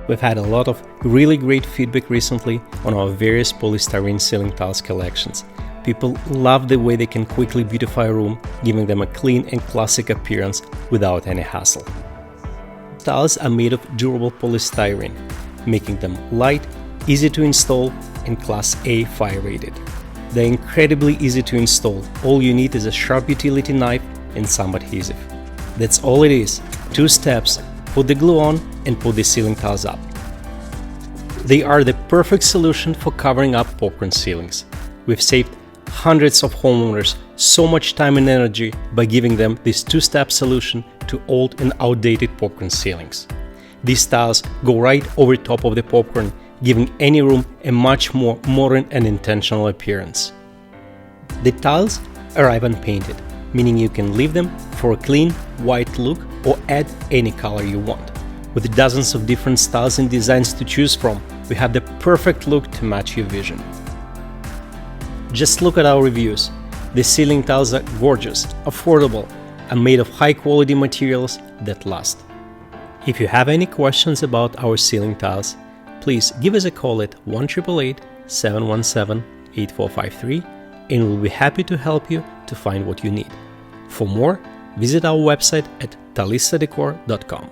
We've had a lot of really great feedback recently on our various polystyrene ceiling tiles collections. People love the way they can quickly beautify a room, giving them a clean and classic appearance without any hassle. Tiles are made of durable polystyrene, making them light, easy to install, and Class A fire rated. They're incredibly easy to install. All you need is a sharp utility knife and some adhesive. That's all it is. 2 steps: put the glue on and put the ceiling tiles up. They are the perfect solution for covering up popcorn ceilings. We've saved hundreds of homeowners so much time and energy by giving them this 2-step solution to old and outdated popcorn ceilings. These tiles go right over top of the popcorn, giving any room a much more modern and intentional appearance. The tiles arrive unpainted, meaning you can leave them for a clean, white look or add any color you want. With dozens of different styles and designs to choose from, we have the perfect look to match your vision. Just look at our reviews. The ceiling tiles are gorgeous, affordable, and made of high-quality materials that last. If you have any questions about our ceiling tiles, please give us a call at 1-888-717-8453 and we'll be happy to help you to find what you need. For more, visit our website at talissadecor.com.